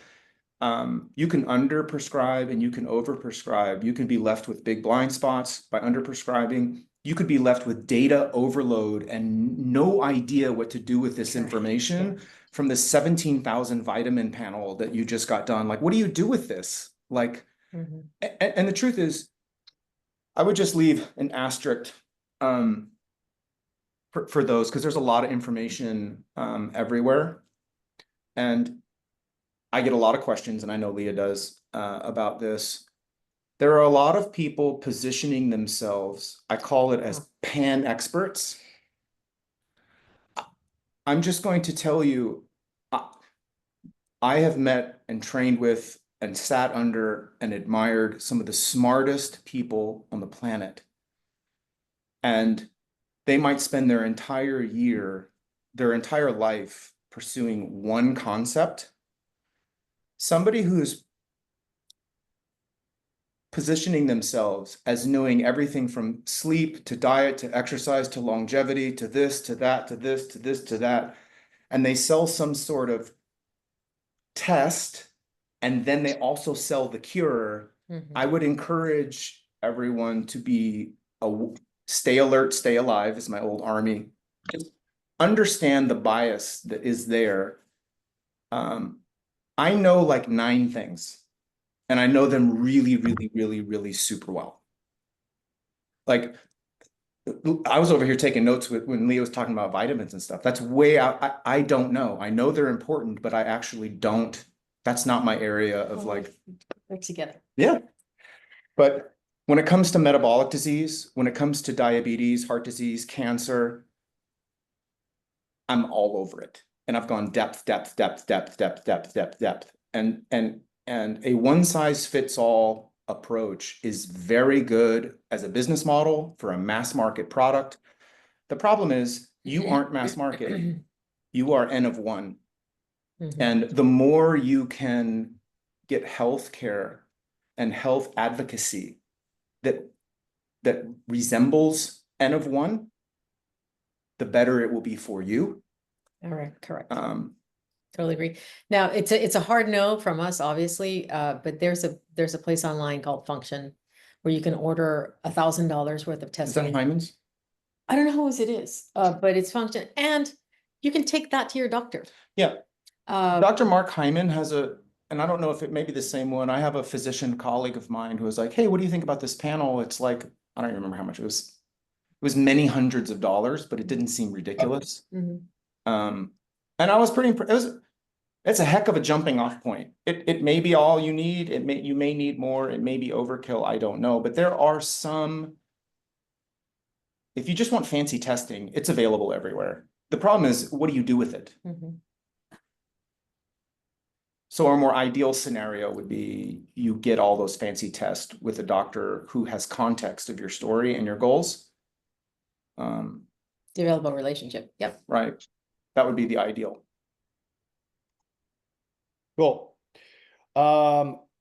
You can under-prescribe and you can over-prescribe. You can be left with big blind spots by under-prescribing. You could be left with data overload and no idea what to do with this information from the 17,000 vitamin panel that you just got done. Like, what do you do with this? Like, and the truth is, I would just leave an asterisk for those, because there's a lot of information everywhere. And I get a lot of questions, and I know Leah does, about this. There are a lot of people positioning themselves, I call it as pan experts. I'm just going to tell you, I have met and trained with and sat under and admired some of the smartest people on the planet. And they might spend their entire year, their entire life pursuing one concept. Somebody who's positioning themselves as knowing everything from sleep to diet to exercise to longevity to this to that to this to this to that, and they sell some sort of test and then they also sell the cure. I would encourage everyone to be stay alert, stay alive, is my old army. Just understand the bias that is there. I know like 9 things, and I know them really, really, really, really super well. Like, I was over here taking notes when Leah was talking about vitamins and stuff. That's way out. I don't know. I know they're important, but I actually don't. That's not my area of like. Work together. Yeah. But when it comes to metabolic disease, when it comes to diabetes, heart disease, cancer, I'm all over it. and I've gone depth, and a one size fits all approach is very good as a business model for a mass market product. The problem is you aren't mass market. You are N of one. And the more you can get healthcare and health advocacy that resembles N of one, the better it will be for you. All right, correct. Totally agree. Now it's a hard no from us, obviously, but there's a place online called Function where you can order $1,000 worth of Is testing. that Hyman's? I don't know whose it is, but it's Function, and you can take that to your doctor. Yeah. Dr. Mark Hyman has and I don't know if it may be the same one. I have a physician colleague of mine who was like, hey, what do you think about this panel? It's like, I don't remember how much it was. It was many hundreds of dollars, but it didn't seem ridiculous. And I was pretty impressed. It's a heck of a jumping off point. It may be all you need. You may need more. It may be overkill. I don't know. But there are some, if you just want fancy testing, it's available everywhere. The problem is, what do you do with it? So our more ideal scenario would be you get all those fancy tests with a doctor who has context of your story and your goals. Develop a relationship. Yep. Right. That would be the ideal. Cool.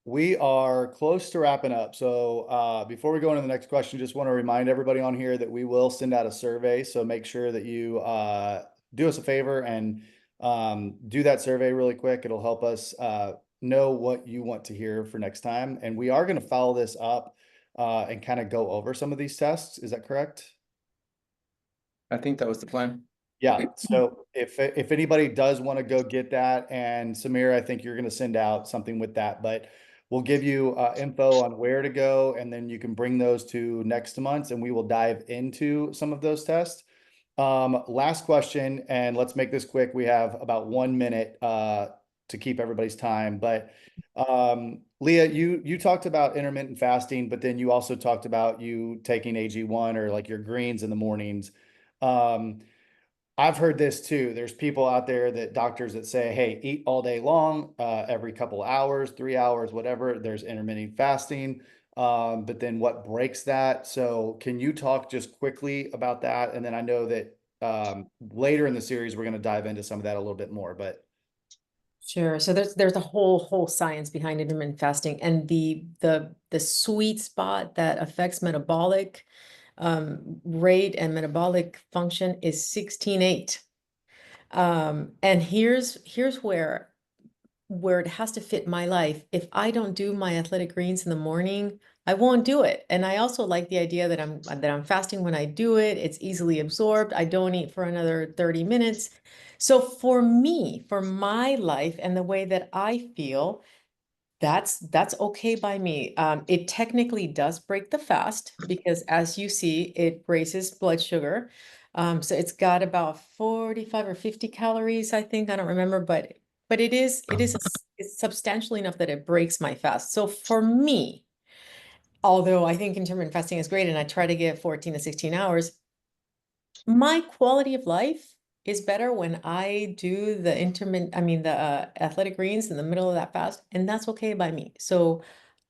We are close to wrapping up. So before we go into the next question, just want to remind everybody on here that we will send out a survey. So make sure that you do us a favor and do that survey really quick. It'll help us know what you want to hear for next time. And we are going to follow this up and kind of go over some of these tests. Is that correct? I think that was the plan. Yeah. So if anybody does want to go get that, and Samir, I think you're going to send out something with that, but we'll give you info on where to go, and then you can bring those to next month and we will dive into some of those tests. Last question, and let's make this quick. We have about 1 minute to keep everybody's time, but Leah, you talked about intermittent fasting, but then you also talked about you taking AG1 or like your greens in the mornings. I've heard this too. There's people out there doctors that say, hey, eat all day long, every couple hours, 3 hours, whatever. There's intermittent fasting. But then what breaks that? So can you talk just quickly about that? And then I know that later in the series, we're going to dive into some of that a little bit more, but. Sure. So there's a whole science behind intermittent fasting, and the sweet spot that affects metabolic rate and metabolic function is 16:8. And here's where it has to fit my life. If I don't do my athletic greens in the morning, I won't do it. And I also like the idea that I'm fasting when I do it. It's easily absorbed. I don't eat for another 30 minutes. So for me, for my life and the way that I feel, that's okay by me. It technically does break the fast because, as you see, it raises blood sugar. So it's got about 45 or 50 calories, I think. I don't remember, but it's substantial enough that it breaks my fast. So for me, although I think intermittent fasting is great and I try to get 14 to 16 hours, my quality of life is better when I do the athletic greens in the middle of that fast, and that's okay by me. So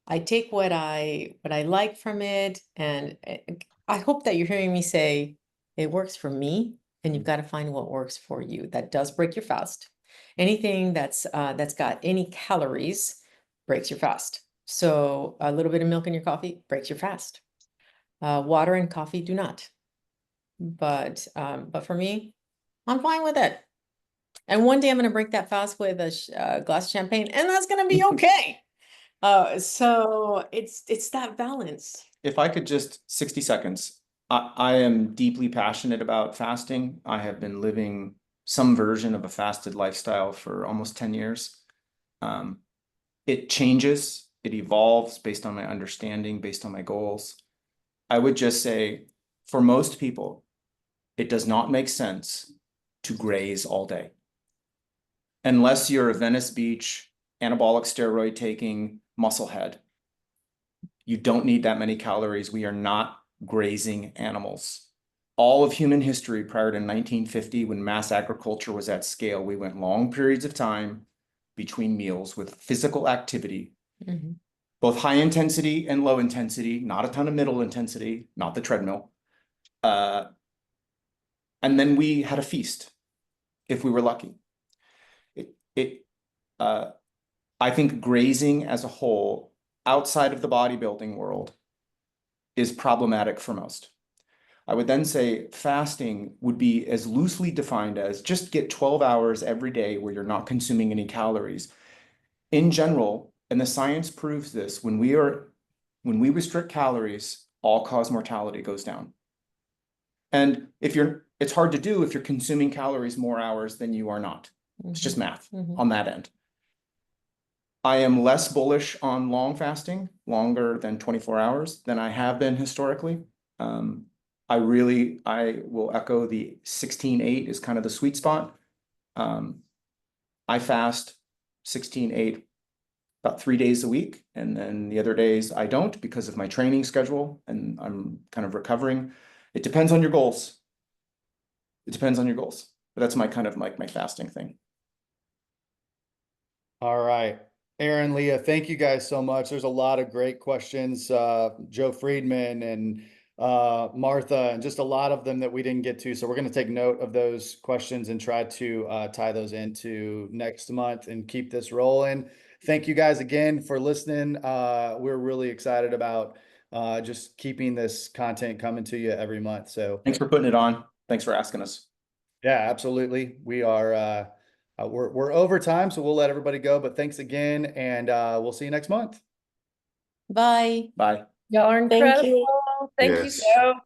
I take what I like from it, and I hope that you're hearing me say it works for me, and you've got to find what works for you. That does break your fast. Anything that's got any calories breaks your fast. So a little bit of milk in your coffee breaks your fast. Water and coffee do not. But for me, I'm fine with it. And one day I'm going to break that fast with a glass of champagne, and that's going to be okay. So it's that balance. If I could just 60 seconds, I am deeply passionate about fasting. I have been living some version of a fasted lifestyle for almost 10 years. It changes, it evolves based on my understanding, based on my goals. I would just say, for most people, it does not make sense to graze all day. Unless you're a Venice Beach, anabolic steroid taking musclehead. You don't need that many calories. We are not grazing animals. all of human history prior to 1950, when mass agriculture was at scale, we went long periods of time between meals with physical activity, both high intensity and low intensity, not a ton of middle intensity, not the treadmill. And then we had a feast if we were lucky. I think grazing as a whole, outside of the bodybuilding world, is problematic for most. I would then say fasting would be as loosely defined as just get 12 hours every day where you're not consuming any calories. In general, and the science proves this, when we restrict calories, all-cause mortality goes down. And it's hard to do if you're consuming calories more hours than you are not. It's just math on that end. I am less bullish on long fasting, longer than 24 hours, than I have been historically. I will echo the 16-8 is kind of the sweet spot. I fast 16-8 about 3 days a week, and then the other days I don't because of my training schedule, and I'm kind of recovering. It depends on your goals. It depends on your goals, but that's my kind of like my fasting thing. All right. Aaron, Leah, thank you guys so much. There's a lot of great questions. Joe Friedman and Martha, and just a lot of them that we didn't get to. So we're going to take note of those questions and try to tie those into next month and keep this rolling. Thank you guys again for listening. We're really excited about just keeping this content coming to you every month. So thanks for putting it on. Thanks for asking us. Yeah, absolutely. We are we're over time, so we'll let everybody go. But thanks again, and we'll see you next month. Bye. Bye. Y'all are Thank incredible. you. Thank you Yes.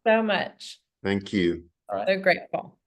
so much. Thank you. All right. So grateful.